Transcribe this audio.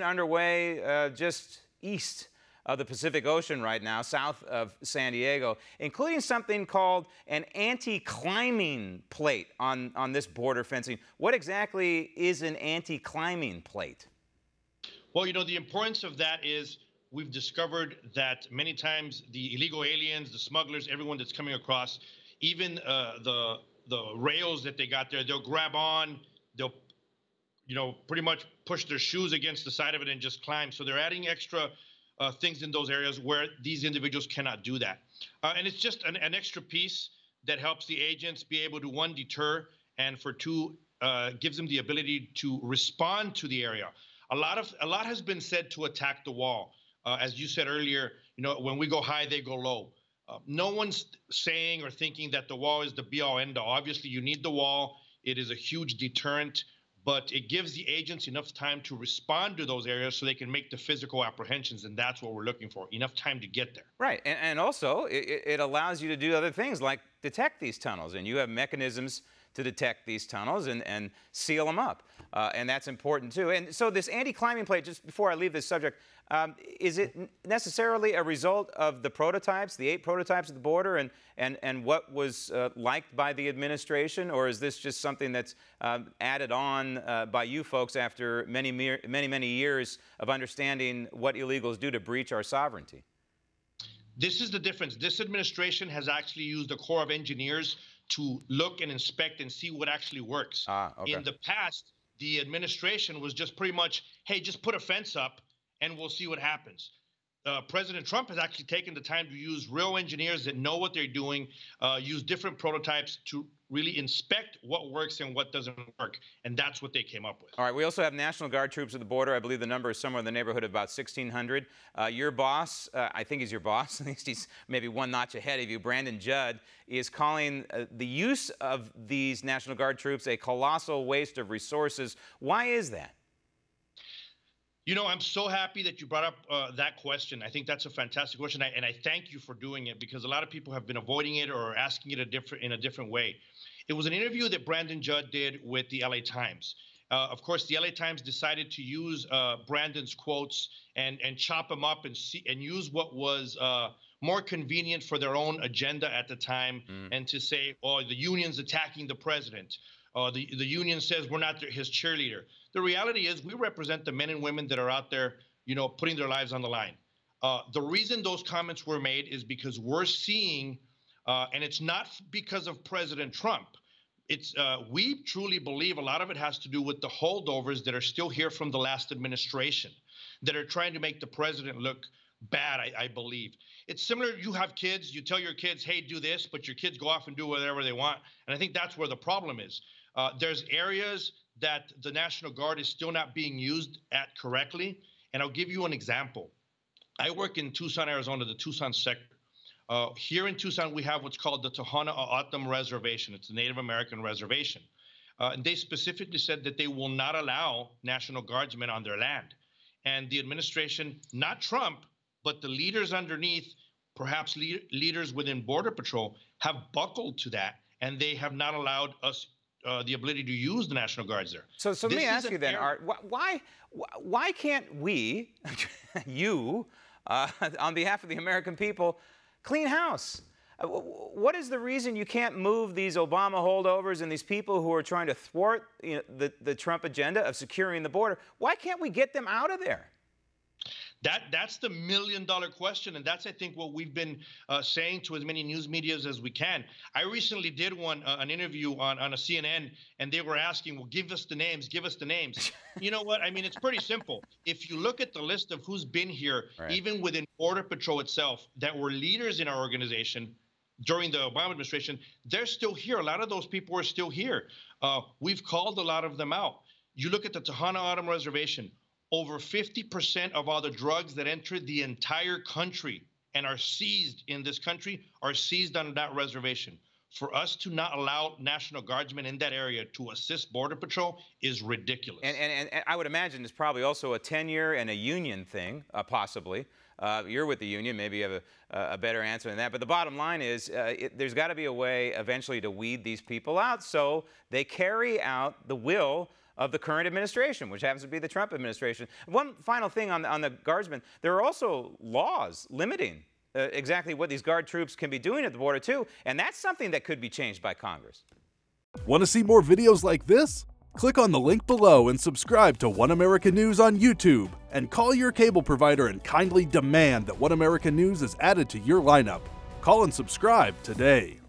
underway just east of the Pacific Ocean right now, south of San Diego, including something called an anti-climbing plate on this border fencing. What exactly is an anti-climbing plate? Well, you know, the importance of that is we've discovered that many times the illegal aliens, the smugglers, everyone that's coming across, even the rails that they got there, they'll grab on, they'll, you know, pretty much push their shoes against the side of it and just climb. So they're adding extra things in those areas where these individuals cannot do that. And it's just an extra piece that helps the agents be able to, one, deter, and for two, gives them the ability to respond to the area. A lot has been said to attack the wall. As you said earlier, you know, when we go high, they go low. No one's saying or thinking that the wall is the be-all, end-all. Obviously, you need the wall. It is a huge deterrent, but it gives the agents enough time to respond to those areas so they can make the physical apprehensions, and that's what we're looking for, enough time to get there. Right, and also it allows you to do other things like detect these tunnels, and you have mechanisms to detect these tunnels and seal them up, and that's important too. And so this anti-climbing plate, just before I leave this subject, is it necessarily a result of the prototypes, the 8 prototypes at the border, and what was liked by the administration, or is this just something that's added on by you folks after many years of understanding what illegals do to breach our sovereignty? This is the difference. This administration has actually used a corps of engineers to look and inspect and see what actually works. Okay. In the past, the administration was just pretty much, hey, just put a fence up and we'll see what happens. President Trump has actually taken the time to use real engineers that know what they're doing, use different prototypes to really inspect what works and what doesn't work. And that's what they came up with. All right, we also have National Guard troops at the border. I believe the number is somewhere in the neighborhood of about 1,600. Your boss, I think he's your boss, at least he's maybe one notch ahead of you, Brandon Judd, is calling the use of these National Guard troops a colossal waste of resources. Why is that? You know, I'm so happy that you brought up that question. I think that's a fantastic question, and I thank you for doing it, because a lot of people have been avoiding it or asking it in a different way. It was an interview that Brandon Judd did with the LA Times. Of course, the LA Times decided to use Brandon's quotes and chop them up and use what was more convenient for their own agenda at the time, and to say, oh, the union's attacking the president. The union says we're not his cheerleader. The reality is we represent the men and women that are out there, you know, putting their lives on the line. The reason those comments were made is because we're seeing, and it's not because of President Trump. It's we truly believe a lot of it has to do with the holdovers that are still here from the last administration, that are trying to make the president look bad, I believe. It's similar. You have kids, you tell your kids, hey, do this, but your kids go off and do whatever they want. And I think that's where the problem is. There's areas that the National Guard is still not being used at correctly. And I'll give you an example. I work in Tucson, Arizona, the Tucson sector. Here in Tucson, we have what's called the Tohono O'odham Reservation. It's a Native American reservation. And they specifically said that they will not allow National Guardsmen on their land. And the administration, not Trump, but the leaders underneath, perhaps leaders within Border Patrol, have buckled to that, and they have not allowed us the ability to use the National Guards there. So let me ask you then, Art, why can't we, you, on behalf of the American people, clean house? What is the reason you can't move these Obama holdovers and these people who are trying to thwart, you know, the Trump agenda of securing the border? Why can't we get them out of there? That's the million-dollar question, and that's, I think, what we've been saying to as many news medias as we can. I recently did an interview on a CNN, and they were asking, well, give us the names, give us the names. You know what? I mean, it's pretty simple. If you look at the list of who's been here, right, even within Border Patrol itself, that were leaders in our organization during the Obama administration, they're still here. A lot of those people are still here. We've called a lot of them out. You look at the Tohono O'odham Reservation, over 50% of all the drugs that entered the entire country and are seized in this country are seized on that reservation. For us to not allow National Guardsmen in that area to assist Border Patrol is ridiculous. And I would imagine it's probably also a tenure and a union thing, possibly. You're with the union. Maybe you have a better answer than that. But the bottom line is there's got to be a way eventually to weed these people out so they carry out the will of the current administration, which happens to be the Trump administration. One final thing on the guardsmen, there are also laws limiting exactly what these guard troops can be doing at the border too, and that's something that could be changed by Congress. Want to see more videos like this? Click on the link below and subscribe to One America News on YouTube, and call your cable provider and kindly demand that One America News is added to your lineup. Call and subscribe today.